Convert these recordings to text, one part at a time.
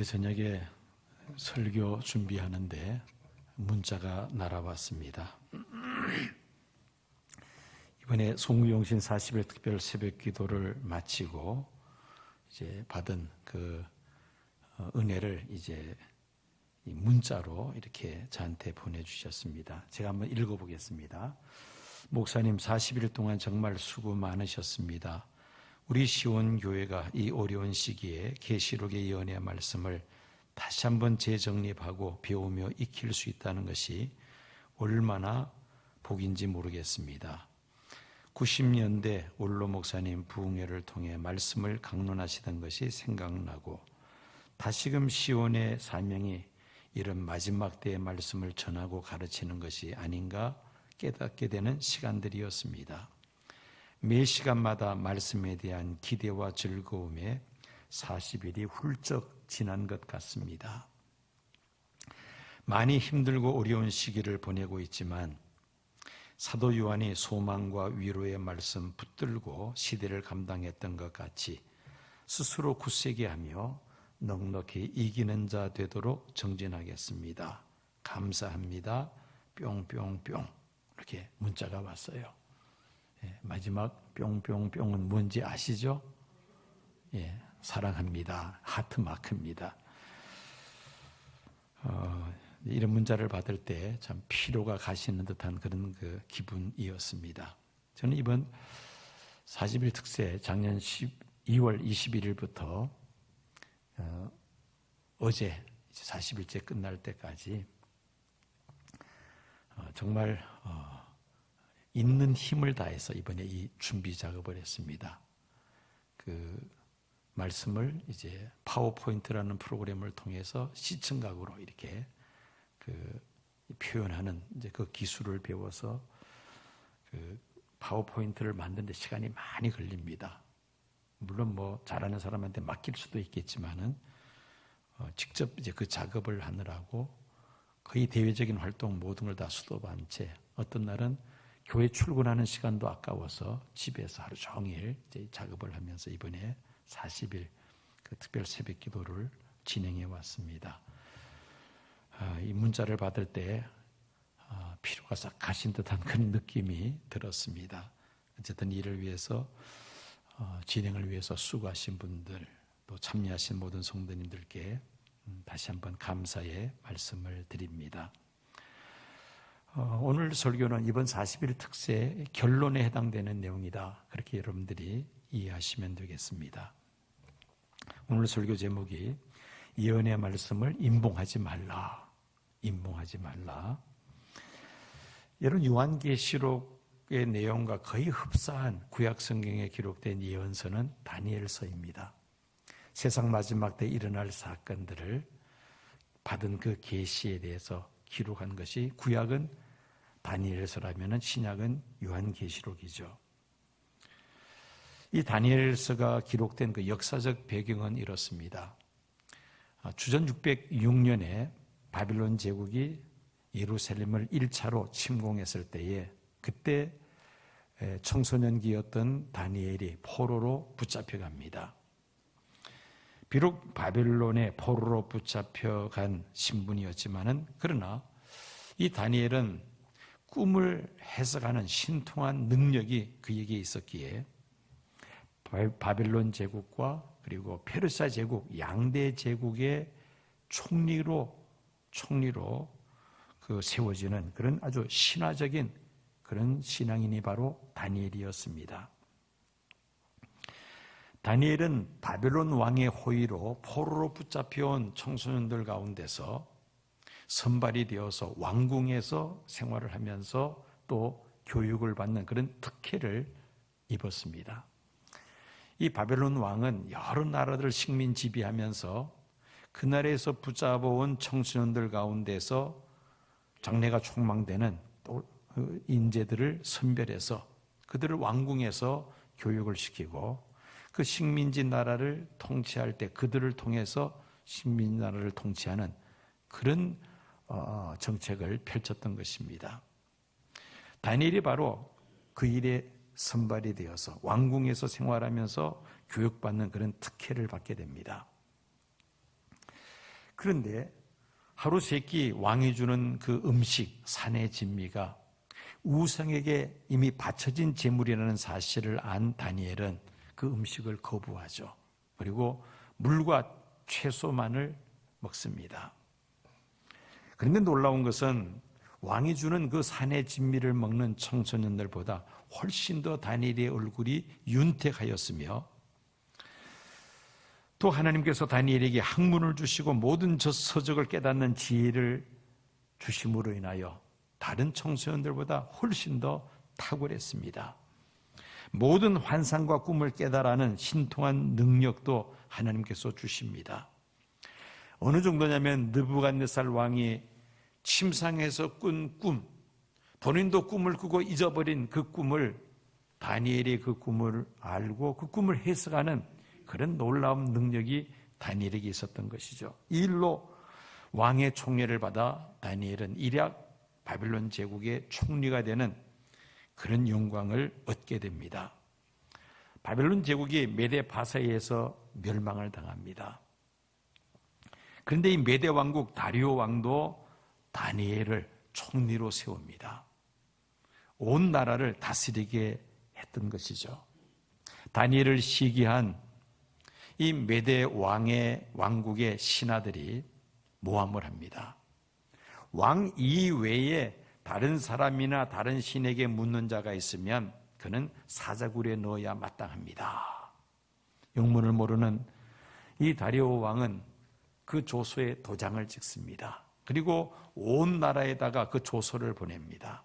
어제 저녁에 설교 준비하는데 문자가 날아왔습니다. 이번에 송우용신 40일 특별 새벽 기도를 마치고 이제 받은 그 은혜를 이제 문자로 이렇게 저한테 보내주셨습니다. 제가 한번 읽어보겠습니다. 목사님, 40일 동안 정말 수고 많으셨습니다. 우리 시온교회가 이 어려운 시기에 계시록의 연의 말씀을 다시 한번 재정립하고 배우며 익힐 수 있다는 것이 얼마나 복인지 모르겠습니다. 90년대 원로 목사님 부흥회를 통해 말씀을 강론하시던 것이 생각나고 다시금 시온의 사명이 이런 마지막 때의 말씀을 전하고 가르치는 것이 아닌가 깨닫게 되는 시간들이었습니다. 매 시간마다 말씀에 대한 기대와 즐거움에 40일이 훌쩍 지난 것 같습니다. 많이 힘들고 어려운 시기를 보내고 있지만 사도 요한이 소망과 위로의 말씀 붙들고 시대를 감당했던 것 같이 스스로 굳세게 하며 넉넉히 이기는 자 되도록 정진하겠습니다. 감사합니다. 뿅뿅뿅 이렇게 문자가 왔어요. 마지막 뿅뿅뿅은 뭔지 아시죠? 사랑합니다. 하트 마크입니다. 이런 문자를 받을 때 참 피로가 가시는 듯한 그런 그 기분이었습니다. 저는 이번 40일 특세 작년 2월 21일부터 어제 40일째 끝날 때까지 정말 있는 힘을 다해서 이번에 이 준비 작업을 했습니다. 그 말씀을 이제 파워포인트라는 프로그램을 통해서 시청각으로 이렇게 그 표현하는 이제 그 기술을 배워서 그 파워포인트를 만드는데 시간이 많이 걸립니다. 물론 뭐 잘하는 사람한테 맡길 수도 있겠지만은 직접 이제 그 작업을 하느라고 거의 대외적인 활동 모든 걸 다 수도한 채 어떤 날은 교회 출근하는 시간도 아까워서 집에서 하루 종일 이제 작업을 하면서 이번에 40일 그 특별 새벽 기도를 진행해 왔습니다. 이 문자를 받을 때 피로가 싹 가신 듯한 그런 느낌이 들었습니다. 어쨌든 이를 위해서 진행을 위해서 수고하신 분들 또 참여하신 모든 성도님들께 다시 한번 감사의 말씀을 드립니다. 오늘 설교는 이번 40일 특세 결론에 해당되는 내용이다. 그렇게 여러분들이 이해하시면 되겠습니다. 오늘 설교 제목이 예언의 말씀을 임봉하지 말라. 임봉하지 말라. 여러분 요한계시록의 내용과 거의 흡사한 구약 성경에 기록된 예언서는 다니엘서입니다. 세상 마지막 때 일어날 사건들을 받은 그 계시에 대해서 기록한 것이 구약은 다니엘서라면 신약은 요한계시록이죠. 이 다니엘서가 기록된 그 역사적 배경은 이렇습니다. 주전 606년에 바빌론 제국이 예루살렘을 1차로 침공했을 때에 그때 청소년기였던 다니엘이 포로로 붙잡혀갑니다. 비록 바벨론의 포로로 붙잡혀간 신분이었지만은 그러나 이 다니엘은 꿈을 해석하는 신통한 능력이 그에게 있었기에 바벨론 제국과 그리고 페르시아 제국 양대 제국의 총리로 그 세워지는 그런 아주 신화적인 그런 신앙인이 바로 다니엘이었습니다. 다니엘은 바벨론 왕의 호위로 포로로 붙잡혀온 청소년들 가운데서 선발이 되어서 왕궁에서 생활을 하면서 또 교육을 받는 그런 특혜를 입었습니다. 이 바벨론 왕은 여러 나라들을 식민 지배하면서 그 나라에서 붙잡아온 청소년들 가운데서 장래가 촉망되는 또 인재들을 선별해서 그들을 왕궁에서 교육을 시키고 그 식민지 나라를 통치할 때 그들을 통해서 식민지 나라를 통치하는 그런 정책을 펼쳤던 것입니다. 다니엘이 바로 그 일에 선발이 되어서 왕궁에서 생활하면서 교육받는 그런 특혜를 받게 됩니다. 그런데 하루 세끼 왕이 주는 그 음식, 산의 진미가 우상에게 이미 바쳐진 제물이라는 사실을 안 다니엘은 그 음식을 거부하죠. 그리고 물과 채소만을 먹습니다. 그런데 놀라운 것은 왕이 주는 그 산의 진미를 먹는 청소년들보다 훨씬 더 다니엘의 얼굴이 윤택하였으며, 또 하나님께서 다니엘에게 학문을 주시고 모든 서적을 깨닫는 지혜를 주심으로 인하여 다른 청소년들보다 훨씬 더 탁월했습니다. 모든 환상과 꿈을 깨달아는 신통한 능력도 하나님께서 주십니다. 어느 정도냐면 느부갓네살 왕이 침상에서 꾼 꿈, 본인도 꿈을 꾸고 잊어버린 그 꿈을, 다니엘이 그 꿈을 알고 그 꿈을 해석하는 그런 놀라운 능력이 다니엘에게 있었던 것이죠. 이 일로 왕의 총애를 받아 다니엘은 일약 바빌론 제국의 총리가 되는 그런 영광을 얻게 됩니다. 바빌론 제국이 메데 바사에 의해서 멸망을 당합니다. 그런데 이 메데 왕국 다리오 왕도 다니엘을 총리로 세웁니다. 온 나라를 다스리게 했던 것이죠. 다니엘을 시기한 이 메데 왕의 왕국의 신하들이 모함을 합니다. 왕 이외에 다른 사람이나 다른 신에게 묻는 자가 있으면 그는 사자굴에 넣어야 마땅합니다. 영문을 모르는 이 다리오 왕은 그 조서에 도장을 찍습니다. 그리고 온 나라에다가 그 조서를 보냅니다.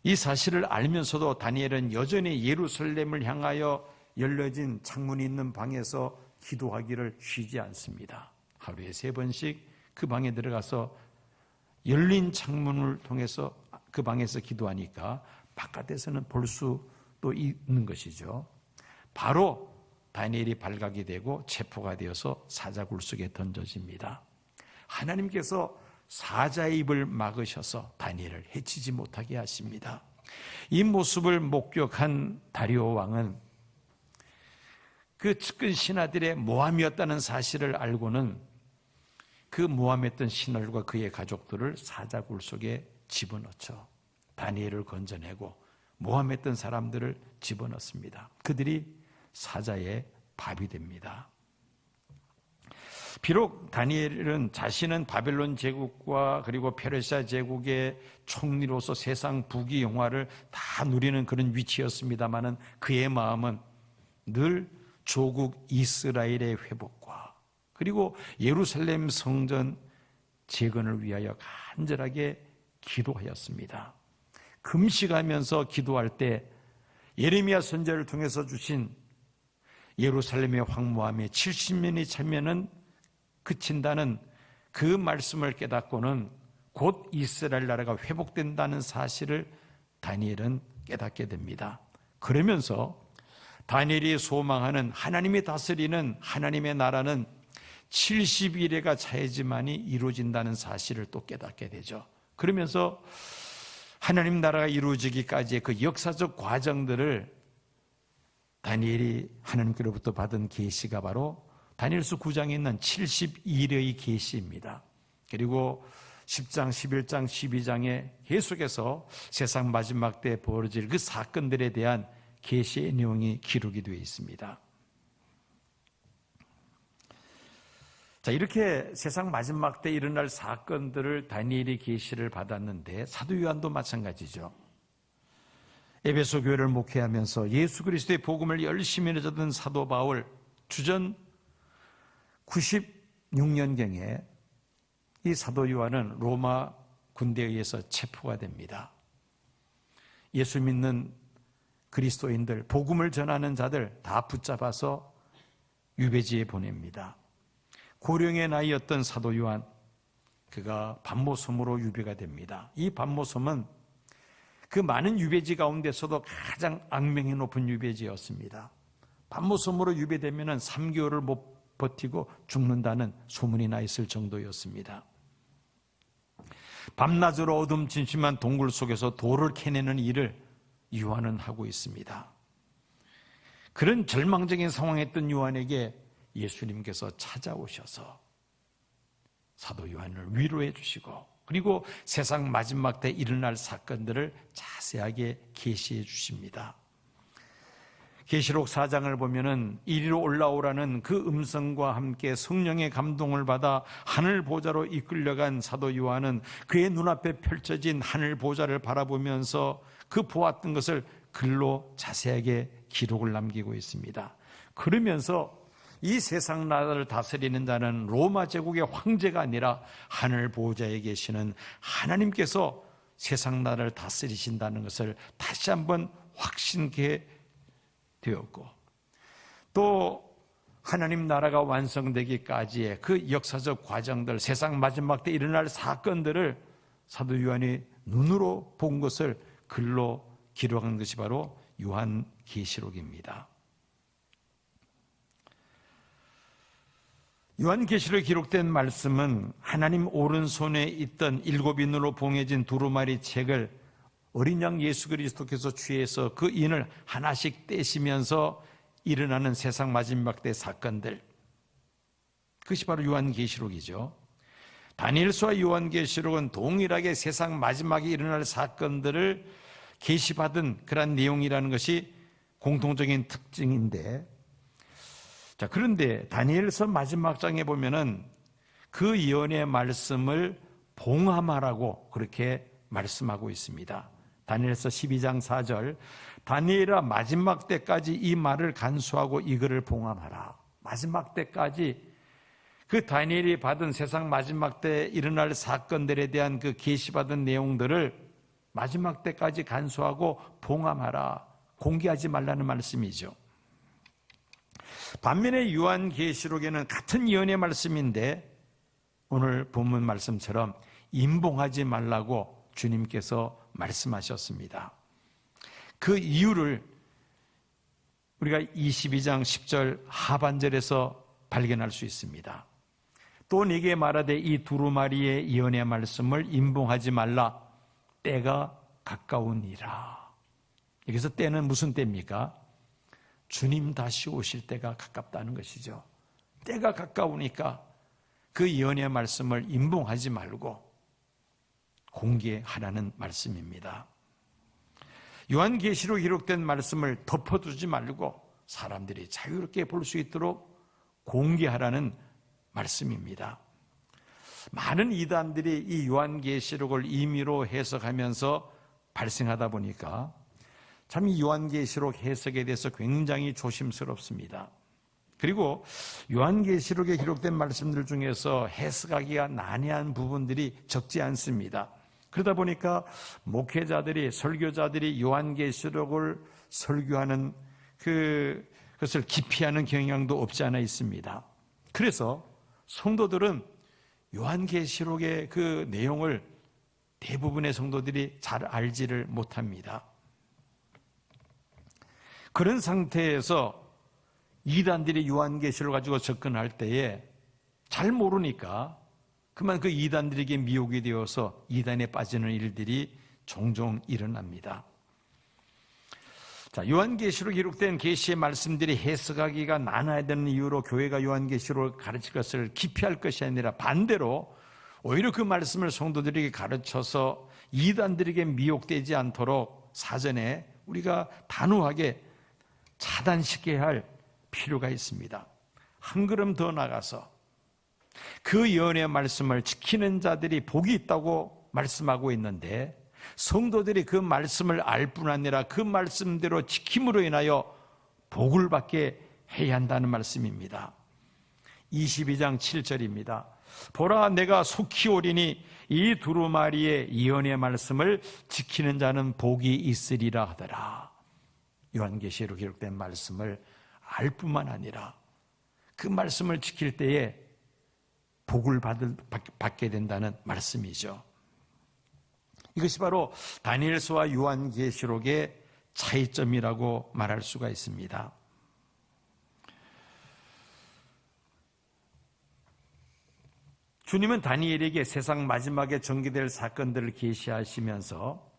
이 사실을 알면서도 다니엘은 여전히 예루살렘을 향하여 열려진 창문이 있는 방에서 기도하기를 쉬지 않습니다. 하루에 3번씩 그 방에 들어가서 열린 창문을 통해서 그 방에서 기도하니까 바깥에서는 볼 수도 있는 것이죠. 바로 다니엘이 발각이 되고 체포가 되어서 사자굴 속에 던져집니다. 하나님께서 사자의 입을 막으셔서 다니엘을 해치지 못하게 하십니다. 이 모습을 목격한 다리오 왕은 그 측근 신하들의 모함이었다는 사실을 알고는 그 모함했던 신하들과 그의 가족들을 사자굴 속에 집어넣죠. 다니엘을 건져내고 모함했던 사람들을 집어넣습니다. 그들이 사자의 밥이 됩니다. 비록 다니엘은 자신은 바벨론 제국과 그리고 페르시아 제국의 총리로서 세상 부귀 영화를 다 누리는 그런 위치였습니다마는 그의 마음은 늘 조국 이스라엘의 회복과 그리고 예루살렘 성전 재건을 위하여 간절하게 기도하였습니다. 금식하면서 기도할 때 예레미야 선지자를 통해서 주신 예루살렘의 황무함에 70년이 차면은 그친다는 그 말씀을 깨닫고는 곧 이스라엘 나라가 회복된다는 사실을 다니엘은 깨닫게 됩니다. 그러면서 다니엘이 소망하는 하나님이 다스리는 하나님의 나라는 70일에가 차야지만이 이루어진다는 사실을 또 깨닫게 되죠. 그러면서 하나님 나라가 이루어지기까지의 그 역사적 과정들을 다니엘이 하나님께로부터 받은 계시가 바로 다니엘서 9장에 있는 70일의 계시입니다. 그리고 10장, 11장, 12장에 계속해서 세상 마지막 때 벌어질 그 사건들에 대한 계시의 내용이 기록이 되어 있습니다. 자, 이렇게 세상 마지막 때 일어날 사건들을 다니엘이 계시를 받았는데 사도 요한도 마찬가지죠. 에베소 교회를 목회하면서 예수 그리스도의 복음을 열심히 전하던 사도 바울, 주전 96년경에 이 사도 요한은 로마 군대에 의해서 체포가 됩니다. 예수 믿는 그리스도인들, 복음을 전하는 자들 다 붙잡아서 유배지에 보냅니다. 고령의 나이였던 사도 요한, 그가 반모섬으로 유배가 됩니다. 이 반모섬은 그 많은 유배지 가운데서도 가장 악명이 높은 유배지였습니다. 반모섬으로 유배되면 3개월을 못 버티고 죽는다는 소문이 나 있을 정도였습니다. 밤낮으로 어둠침침한 동굴 속에서 돌을 캐내는 일을 요한은 하고 있습니다. 그런 절망적인 상황에 있던 요한에게 예수님께서 찾아오셔서 사도 요한을 위로해 주시고, 그리고 세상 마지막 때 일어날 사건들을 자세하게 계시해 주십니다. 계시록 4장을 보면은 이리로 올라오라는 그 음성과 함께 성령의 감동을 받아 하늘 보좌로 이끌려간 사도 요한은 그의 눈앞에 펼쳐진 하늘 보좌를 바라보면서 그 보았던 것을 글로 자세하게 기록을 남기고 있습니다. 그러면서 이 세상 나라를 다스리는 자는 로마 제국의 황제가 아니라 하늘 보좌에 계시는 하나님께서 세상 나라를 다스리신다는 것을 다시 한번 확신케 되었고, 또 하나님 나라가 완성되기까지의 그 역사적 과정들, 세상 마지막 때 일어날 사건들을 사도 요한이 눈으로 본 것을 글로 기록한 것이 바로 요한계시록입니다. 요한계시록에 기록된 말씀은 하나님 오른손에 있던 7인으로 봉해진 두루마리 책을 어린 양 예수 그리스도께서 취해서 그 인을 하나씩 떼시면서 일어나는 세상 마지막 때 사건들, 그것이 바로 요한계시록이죠. 다니엘서와 요한계시록은 동일하게 세상 마지막에 일어날 사건들을 계시받은 그런 내용이라는 것이 공통적인 특징인데, 자, 그런데 다니엘서 마지막 장에 보면은 그 예언의 말씀을 봉함하라고 그렇게 말씀하고 있습니다. 다니엘서 12장 4절, 다니엘아 마지막 때까지 이 말을 간수하고 이거를 봉함하라. 마지막 때까지 그 다니엘이 받은 세상 마지막 때 일어날 사건들에 대한 그 계시받은 내용들을 마지막 때까지 간수하고 봉함하라, 공개하지 말라는 말씀이죠. 반면에 요한계시록에는 같은 예언의 말씀인데 오늘 본문 말씀처럼 임봉하지 말라고 주님께서 말씀하셨습니다. 그 이유를 우리가 22장 10절 하반절에서 발견할 수 있습니다. 또 네게 말하되 이 두루마리의 예언의 말씀을 임봉하지 말라, 때가 가까우니라. 여기서 때는 무슨 때입니까? 주님 다시 오실 때가 가깝다는 것이죠. 때가 가까우니까 그 예언의 말씀을 임봉하지 말고 공개하라는 말씀입니다. 요한계시록 기록된 말씀을 덮어두지 말고 사람들이 자유롭게 볼 수 있도록 공개하라는 말씀입니다. 많은 이단들이 이 요한계시록을 임의로 해석하면서 발생하다 보니까 참 이 요한계시록 해석에 대해서 굉장히 조심스럽습니다. 그리고 요한계시록에 기록된 말씀들 중에서 해석하기가 난해한 부분들이 적지 않습니다. 그러다 보니까 목회자들이, 설교자들이 요한계시록을 설교하는 그것을 기피하는 경향도 없지 않아 있습니다. 그래서 성도들은 요한계시록의 그 내용을 대부분의 성도들이 잘 알지를 못합니다. 그런 상태에서 이단들이 요한계시록을 가지고 접근할 때에 잘 모르니까 그만 그 이단들에게 미혹이 되어서 이단에 빠지는 일들이 종종 일어납니다. 자, 요한계시록 기록된 계시의 말씀들이 해석하기가 난해야 되는 이유로 교회가 요한계시록을 가르칠 것을 기피할 것이 아니라 반대로 오히려 그 말씀을 성도들에게 가르쳐서 이단들에게 미혹되지 않도록 사전에 우리가 단호하게 차단시켜야 할 필요가 있습니다. 한 걸음 더 나가서 그 예언의 말씀을 지키는 자들이 복이 있다고 말씀하고 있는데 성도들이 그 말씀을 알 뿐 아니라 그 말씀대로 지킴으로 인하여 복을 받게 해야 한다는 말씀입니다. 22장 7절입니다. 보라, 내가 속히 오리니 이 두루마리의 예언의 말씀을 지키는 자는 복이 있으리라 하더라. 요한계시록 기록된 말씀을 알 뿐만 아니라 그 말씀을 지킬 때에 복을 받게 된다는 말씀이죠. 이것이 바로 다니엘서와 요한계시록의 차이점이라고 말할 수가 있습니다. 주님은 다니엘에게 세상 마지막에 전개될 사건들을 계시하시면서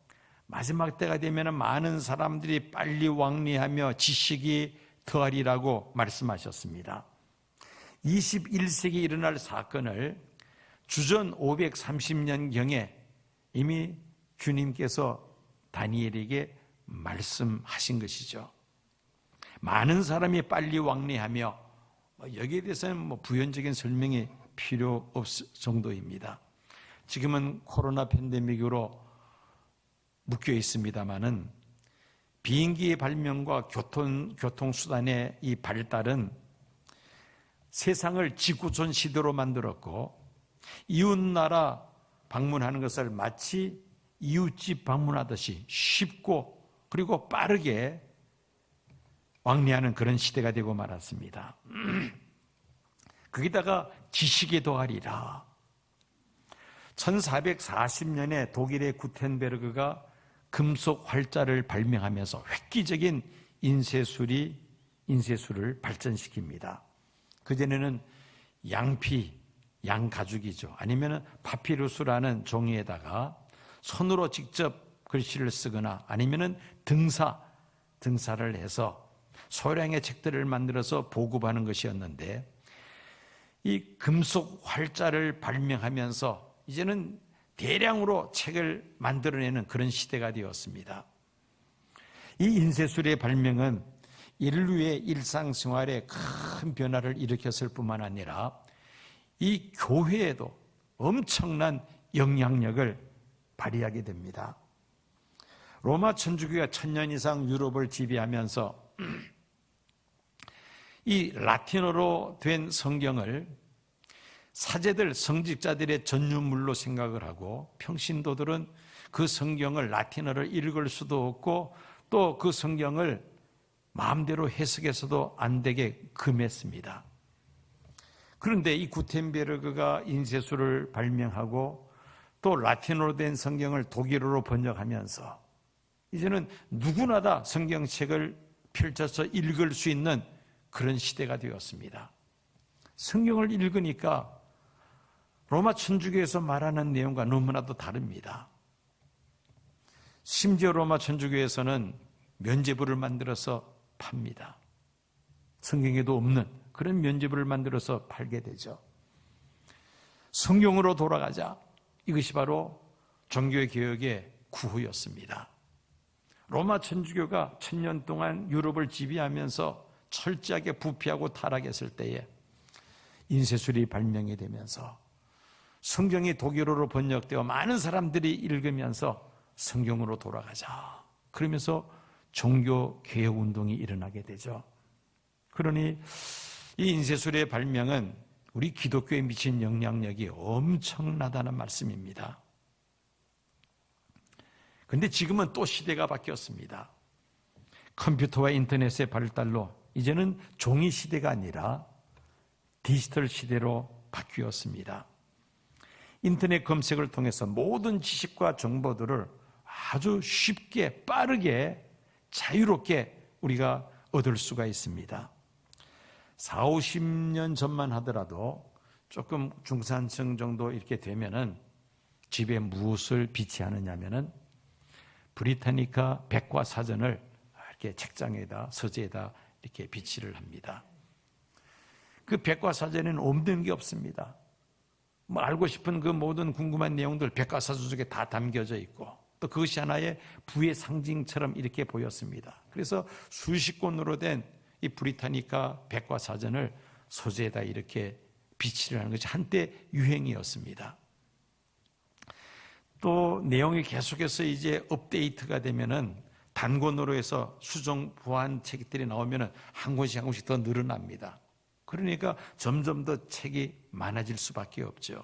마지막 때가 되면 많은 사람들이 빨리 왕래하며 지식이 더하리라고 말씀하셨습니다. 21세기 일어날 사건을 주전 530년경에 이미 주님께서 다니엘에게 말씀하신 것이죠. 많은 사람이 빨리 왕래하며 여기에 대해서는 부연적인 설명이 필요 없을 정도입니다. 지금은 코로나 팬데믹으로 묶여 있습니다마는 비행기의 발명과 교통수단의 이 발달은 세상을 지구촌 시대로 만들었고, 이웃나라 방문하는 것을 마치 이웃집 방문하듯이 쉽고 그리고 빠르게 왕래하는 그런 시대가 되고 말았습니다. 거기다가 지식의 도하리라. 1440년에 독일의 구텐베르그가 금속 활자를 발명하면서 획기적인 인쇄술을 발전시킵니다. 그전에는 양가죽이죠. 아니면 파피루스라는 종이에다가 손으로 직접 글씨를 쓰거나 아니면 등사를 해서 소량의 책들을 만들어서 보급하는 것이었는데, 이 금속 활자를 발명하면서 이제는 대량으로 책을 만들어내는 그런 시대가 되었습니다. 이 인쇄술의 발명은 인류의 일상생활에 큰 변화를 일으켰을 뿐만 아니라 이 교회에도 엄청난 영향력을 발휘하게 됩니다. 로마 천주교가 1000년 이상 유럽을 지배하면서 이 라틴어로 된 성경을 사제들, 성직자들의 전유물로 생각을 하고, 평신도들은 그 성경을 라틴어를 읽을 수도 없고 또 그 성경을 마음대로 해석해서도 안 되게 금했습니다. 그런데 이 구텐베르그가 인쇄술을 발명하고 또 라틴어로 된 성경을 독일어로 번역하면서 이제는 누구나 다 성경책을 펼쳐서 읽을 수 있는 그런 시대가 되었습니다. 성경을 읽으니까 로마 천주교에서 말하는 내용과 너무나도 다릅니다. 심지어 로마 천주교에서는 면죄부를 만들어서 팝니다. 성경에도 없는 그런 면죄부를 만들어서 팔게 되죠. 성경으로 돌아가자. 이것이 바로 종교의 개혁의 구호였습니다. 로마 천주교가 1000년 동안 유럽을 지배하면서 철저하게 부패하고 타락했을 때에 인쇄술이 발명이 되면서 성경이 독일어로 번역되어 많은 사람들이 읽으면서 성경으로 돌아가자. 그러면서 종교 개혁 운동이 일어나게 되죠. 그러니 이 인쇄술의 발명은 우리 기독교에 미친 영향력이 엄청나다는 말씀입니다. 그런데 지금은 또 시대가 바뀌었습니다. 컴퓨터와 인터넷의 발달로 이제는 종이 시대가 아니라 디지털 시대로 바뀌었습니다. 인터넷 검색을 통해서 모든 지식과 정보들을 아주 쉽게, 빠르게, 자유롭게 우리가 얻을 수가 있습니다. 40, 50년 전만 하더라도 조금 중산층 정도 이렇게 되면은 집에 무엇을 비치하느냐면은 브리타니카 백과사전을 이렇게 책장에다, 서재에다 이렇게 비치를 합니다. 그 백과사전에는 없는 게 없습니다. 알고 싶은 그 모든 궁금한 내용들 백과사전 속에 다 담겨져 있고, 또 그것이 하나의 부의 상징처럼 이렇게 보였습니다. 그래서 수십 권으로 된 이 브리타니카 백과사전을 소재에다 이렇게 비치를 하는 것이 한때 유행이었습니다. 또 내용이 계속해서 이제 업데이트가 되면은 단권으로 해서 수정 보완 책들이 나오면은 한 권씩 더 늘어납니다. 그러니까 점점 더 책이 많아질 수밖에 없죠.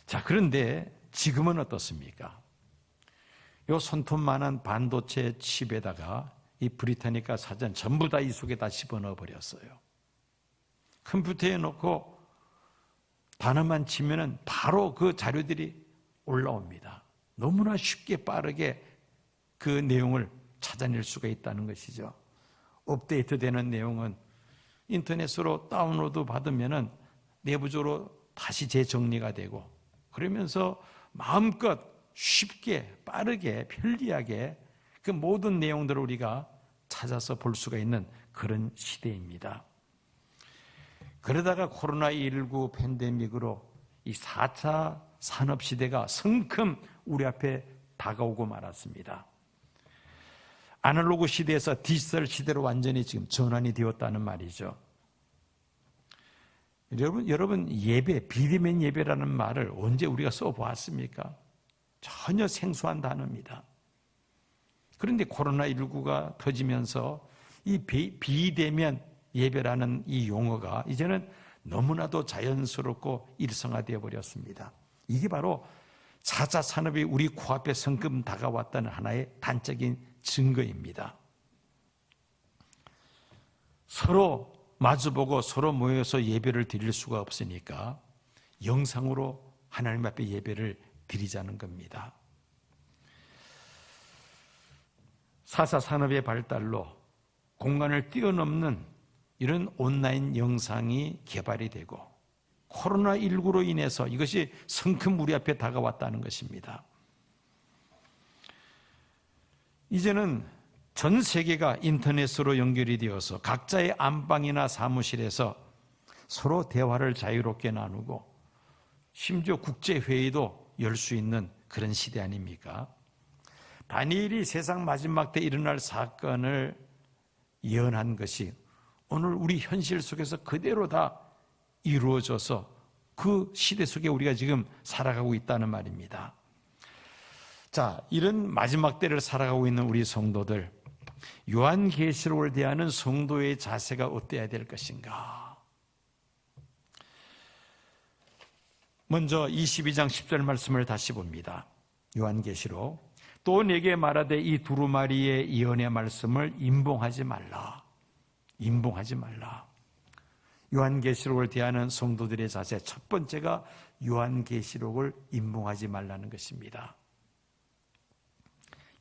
자, 그런데 지금은 어떻습니까? 요 손톱만한 반도체 칩에다가 이 브리타니카 사전 전부 다 이 속에 다 집어넣어 버렸어요. 컴퓨터에 놓고 단어만 치면은 바로 그 자료들이 올라옵니다. 너무나 쉽게 빠르게 그 내용을 찾아낼 수가 있다는 것이죠. 업데이트되는 내용은 인터넷으로 다운로드 받으면은 내부적으로 다시 재정리가 되고, 그러면서 마음껏 쉽게 빠르게 편리하게 그 모든 내용들을 우리가 찾아서 볼 수가 있는 그런 시대입니다. 그러다가 코로나19 팬데믹으로 이 4차 산업시대가 성큼 우리 앞에 다가오고 말았습니다. 아날로그 시대에서 디지털 시대로 완전히 지금 전환이 되었다는 말이죠. 여러분 예배, 비대면 예배라는 말을 언제 우리가 써보았습니까? 전혀 생소한 단어입니다. 그런데 코로나19가 터지면서 이 비대면 예배라는 이 용어가 이제는 너무나도 자연스럽고 일상화되어 버렸습니다. 이게 바로 4차 산업이 우리 코앞에 성큼 다가왔다는 하나의 단적인 증거입니다. 서로 마주보고 서로 모여서 예배를 드릴 수가 없으니까 영상으로 하나님 앞에 예배를 드리자는 겁니다. 4차 산업의 발달로 공간을 뛰어넘는 이런 온라인 영상이 개발이 되고 코로나19로 인해서 이것이 성큼 우리 앞에 다가왔다는 것입니다. 이제는 전 세계가 인터넷으로 연결이 되어서 각자의 안방이나 사무실에서 서로 대화를 자유롭게 나누고 심지어 국제회의도 열 수 있는 그런 시대 아닙니까? 다니엘이 세상 마지막 때 일어날 사건을 예언한 것이 오늘 우리 현실 속에서 그대로 다 이루어져서 그 시대 속에 우리가 지금 살아가고 있다는 말입니다. 자, 이런 마지막 때를 살아가고 있는 우리 성도들, 요한계시록을 대하는 성도의 자세가 어때야 될 것인가? 먼저 22장 10절 말씀을 다시 봅니다. 요한계시록. 또 내게 말하되 이 두루마리의 예언의 말씀을 임봉하지 말라. 임봉하지 말라. 요한계시록을 대하는 성도들의 자세, 첫 번째가 요한계시록을 임봉하지 말라는 것입니다.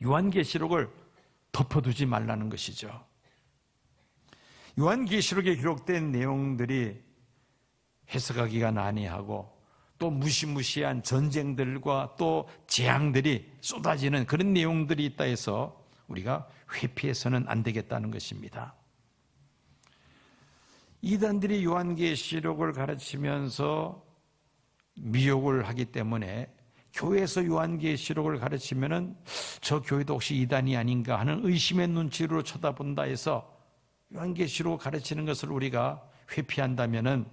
요한계시록을 덮어두지 말라는 것이죠. 요한계시록에 기록된 내용들이 해석하기가 난해하고 또 무시무시한 전쟁들과 또 재앙들이 쏟아지는 그런 내용들이 있다 해서 우리가 회피해서는 안 되겠다는 것입니다. 이단들이 요한계시록을 가르치면서 미혹을 하기 때문에 교회에서 요한계시록을 가르치면은 저 교회도 혹시 이단이 아닌가 하는 의심의 눈치로 쳐다본다 해서 요한계시록을 가르치는 것을 우리가 회피한다면은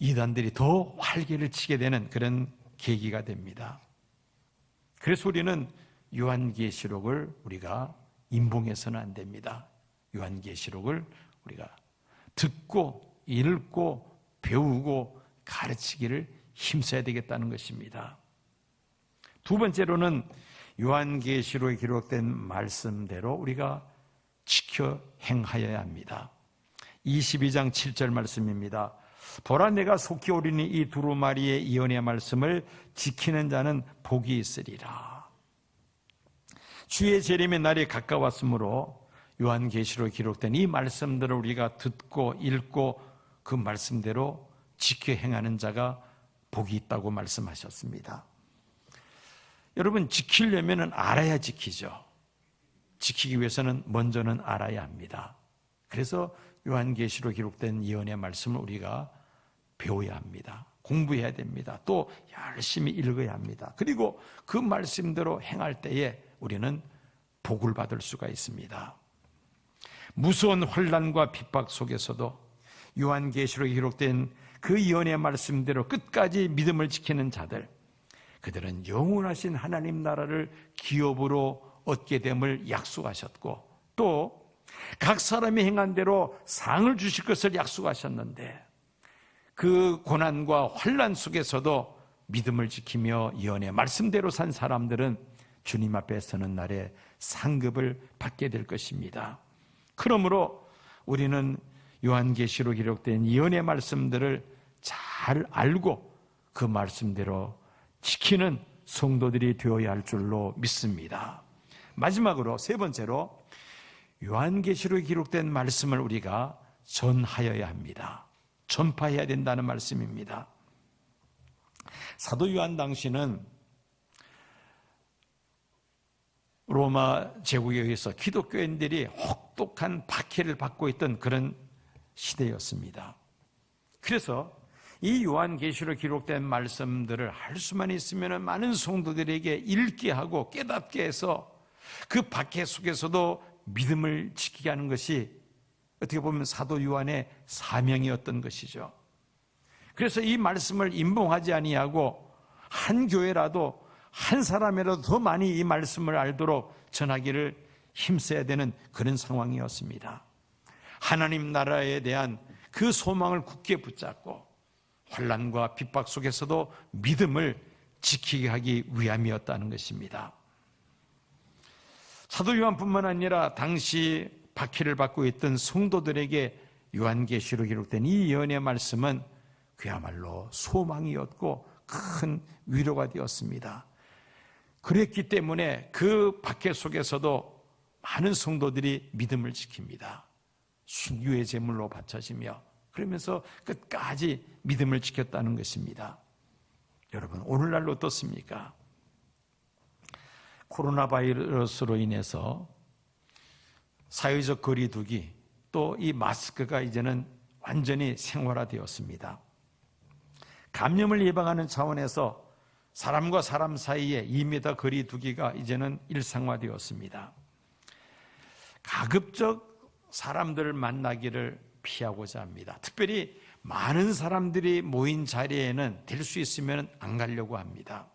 이단들이 더 활개를 치게 되는 그런 계기가 됩니다. 그래서 우리는 요한계시록을 우리가 임봉해서는 안 됩니다. 요한계시록을 우리가 듣고 읽고 배우고 가르치기를 힘써야 되겠다는 것입니다. 두 번째로는 요한계시록에 기록된 말씀대로 우리가 지켜 행하여야 합니다. 22장 7절 말씀입니다. 보라 내가 속히 오리니 이 두루마리의 예언의 말씀을 지키는 자는 복이 있으리라. 주의 재림의 날이 가까웠으므로 요한계시록에 기록된 이 말씀들을 우리가 듣고 읽고 그 말씀대로 지켜 행하는 자가 복이 있다고 말씀하셨습니다. 여러분, 지키려면 알아야 지키죠. 지키기 위해서는 먼저는 알아야 합니다. 그래서 요한계시록에 기록된 예언의 말씀을 우리가 배워야 합니다. 공부해야 됩니다. 또 열심히 읽어야 합니다. 그리고 그 말씀대로 행할 때에 우리는 복을 받을 수가 있습니다. 무서운 혼란과 핍박 속에서도 요한계시록에 기록된 그 예언의 말씀대로 끝까지 믿음을 지키는 자들, 그들은 영원하신 하나님 나라를 기업으로 얻게 됨을 약속하셨고 또 각 사람이 행한 대로 상을 주실 것을 약속하셨는데 그 고난과 혼란 속에서도 믿음을 지키며 예언의 말씀대로 산 사람들은 주님 앞에 서는 날에 상급을 받게 될 것입니다. 그러므로 우리는 요한계시록에 기록된 예언의 말씀들을 잘 알고 그 말씀대로 지키는 성도들이 되어야 할 줄로 믿습니다. 마지막으로 세 번째로 요한계시록에 기록된 말씀을 우리가 전하여야 합니다. 전파해야 된다는 말씀입니다. 사도 요한 당시는 로마 제국에 의해서 기독교인들이 혹독한 박해를 받고 있던 그런 시대였습니다. 그래서 이 요한계시로 기록된 말씀들을 할 수만 있으면 많은 성도들에게 읽게 하고 깨닫게 해서 그 박해 속에서도 믿음을 지키게 하는 것이 어떻게 보면 사도 요한의 사명이었던 것이죠. 그래서 이 말씀을 임봉하지 아니하고 한 교회라도 한 사람이라도 더 많이 이 말씀을 알도록 전하기를 힘써야 되는 그런 상황이었습니다. 하나님 나라에 대한 그 소망을 굳게 붙잡고 환난과 핍박 속에서도 믿음을 지키게 하기 위함이었다는 것입니다. 사도 요한뿐만 아니라 당시 박해를 받고 있던 성도들에게 요한계시로 기록된 이 예언의 말씀은 그야말로 소망이었고 큰 위로가 되었습니다. 그랬기 때문에 그 박해 속에서도 많은 성도들이 믿음을 지킵니다. 순교의 제물로 바쳐지며 그러면서 끝까지 믿음을 지켰다는 것입니다. 여러분, 오늘날 어떻습니까? 코로나 바이러스로 인해서 사회적 거리두기 또 이 마스크가 이제는 완전히 생활화되었습니다. 감염을 예방하는 차원에서 사람과 사람 사이에 2m 거리 두기가 이제는 일상화되었습니다. 가급적 사람들을 만나기를 피하고자 합니다. 특별히 많은 사람들이 모인 자리에는 될 수 있으면 안 가려고 합니다.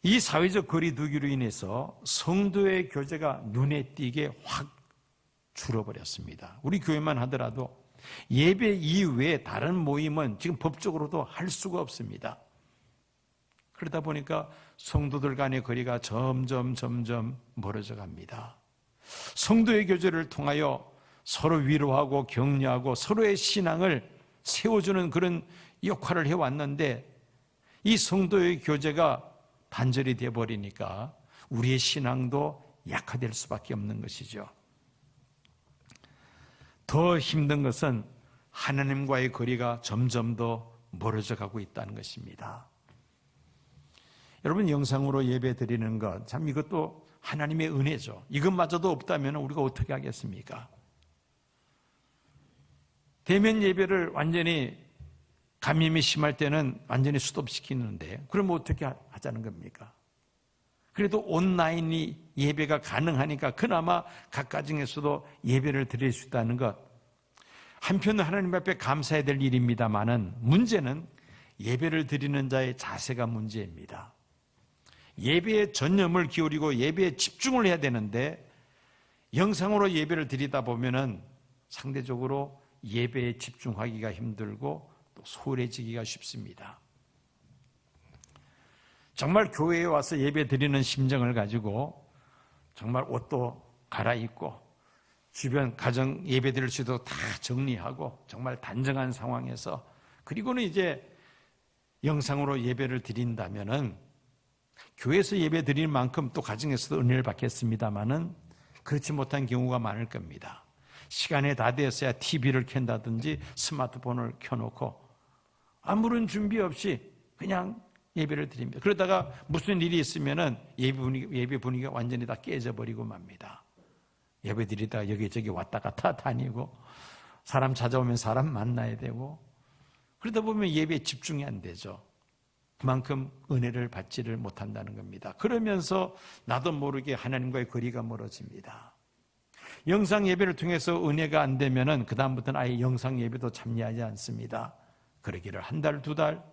이 사회적 거리 두기로 인해서 성도의 교제가 눈에 띄게 확 줄어버렸습니다. 우리 교회만 하더라도 예배 이외에 다른 모임은 지금 법적으로도 할 수가 없습니다. 그러다 보니까 성도들 간의 거리가 점점 멀어져 갑니다. 성도의 교제를 통하여 서로 위로하고 격려하고 서로의 신앙을 세워주는 그런 역할을 해왔는데 이 성도의 교제가 단절이 되어버리니까 우리의 신앙도 약화될 수밖에 없는 것이죠. 더 힘든 것은 하나님과의 거리가 점점 더 멀어져 가고 있다는 것입니다. 여러분, 영상으로 예배 드리는 것, 참 이것도 하나님의 은혜죠. 이것마저도 없다면 우리가 어떻게 하겠습니까? 대면 예배를 완전히 감염이 심할 때는 완전히 스톱시키는데 그럼 어떻게 하자는 겁니까? 그래도 온라인이 예배가 가능하니까 그나마 각 가정에서도 예배를 드릴 수 있다는 것, 한편은 하나님 앞에 감사해야 될 일입니다만은 문제는 예배를 드리는 자의 자세가 문제입니다. 예배에 전념을 기울이고 예배에 집중을 해야 되는데 영상으로 예배를 드리다 보면은 상대적으로 예배에 집중하기가 힘들고 또 소홀해지기가 쉽습니다. 정말 교회에 와서 예배 드리는 심정을 가지고 정말 옷도 갈아입고 주변 가정 예배 드릴 수도 다 정리하고 정말 단정한 상황에서 그리고는 이제 영상으로 예배를 드린다면은 교회에서 예배 드릴 만큼 또 가정에서도 은혜를 받겠습니다만은 그렇지 못한 경우가 많을 겁니다. 시간에 다 되었어야 TV를 켠다든지 스마트폰을 켜놓고 아무런 준비 없이 그냥 예배를 드립니다. 그러다가 무슨 일이 있으면은 예배 분위기가 완전히 다 깨져버리고 맙니다. 예배 드리다가 여기저기 왔다 갔다 다니고 사람 찾아오면 사람 만나야 되고 그러다 보면 예배에 집중이 안 되죠. 그만큼 은혜를 받지를 못한다는 겁니다. 그러면서 나도 모르게 하나님과의 거리가 멀어집니다. 영상 예배를 통해서 은혜가 안 되면은 그다음부터는 아예 영상 예배도 참여하지 않습니다. 그러기를 한 달, 두 달,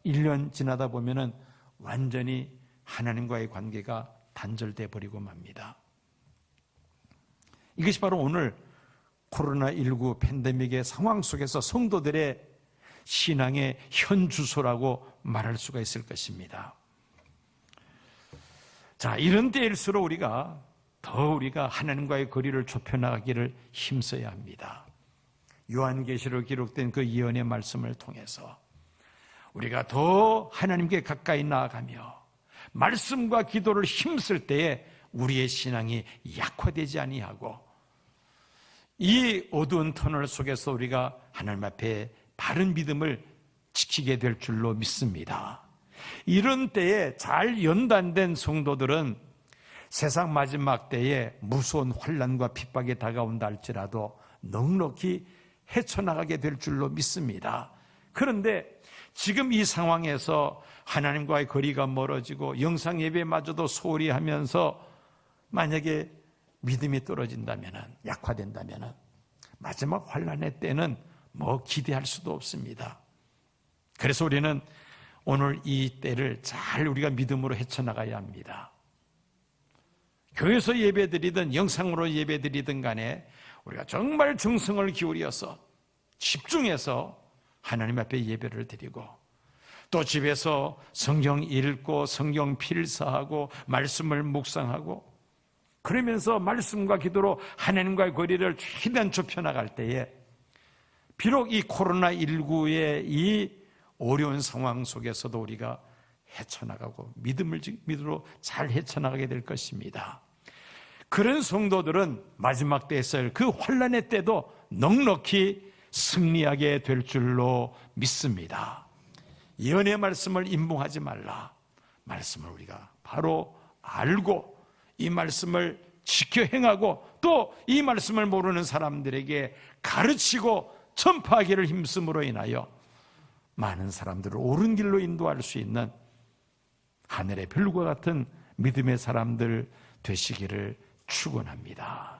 1년 지나다 보면은 완전히 하나님과의 관계가 단절돼 버리고 맙니다. 이것이 바로 오늘 코로나19 팬데믹의 상황 속에서 성도들의 신앙의 현 주소라고 말할 수가 있을 것입니다. 자, 이런 때일수록 우리가 하나님과의 거리를 좁혀나가기를 힘써야 합니다. 요한계시로 기록된 그 예언의 말씀을 통해서 우리가 더 하나님께 가까이 나아가며 말씀과 기도를 힘쓸 때에 우리의 신앙이 약화되지 아니하고 이 어두운 터널 속에서 우리가 하나님 앞에 바른 믿음을 지키게 될 줄로 믿습니다. 이런 때에 잘 연단된 성도들은 세상 마지막 때에 무서운 환난과 핍박이 다가온다 할지라도 넉넉히 헤쳐나가게 될 줄로 믿습니다. 그런데 지금 이 상황에서 하나님과의 거리가 멀어지고 영상 예배마저도 소홀히 하면서 만약에 믿음이 떨어진다면, 약화된다면 마지막 환난의 때는 뭐 기대할 수도 없습니다. 그래서 우리는 오늘 이 때를 잘 우리가 믿음으로 헤쳐나가야 합니다. 교회에서 예배드리든 영상으로 예배드리든 간에 우리가 정말 정성을 기울여서 집중해서 하나님 앞에 예배를 드리고, 또 집에서 성경 읽고 성경 필사하고 말씀을 묵상하고, 그러면서 말씀과 기도로 하나님과의 거리를 최대한 좁혀나갈 때에 비록 이 코로나19의 이 어려운 상황 속에서도 우리가 헤쳐나가고 믿음으로 잘 헤쳐나가게 될 것입니다. 그런 성도들은 마지막 때에 있을 그 환난의 때도 넉넉히 승리하게 될 줄로 믿습니다. 예언의 말씀을 임봉하지 말라. 말씀을 우리가 바로 알고 이 말씀을 지켜 행하고, 또 이 말씀을 모르는 사람들에게 가르치고 전파하기를 힘쓰므로 인하여 많은 사람들을 옳은 길로 인도할 수 있는 하늘의 별과 같은 믿음의 사람들 되시기를 축원합니다.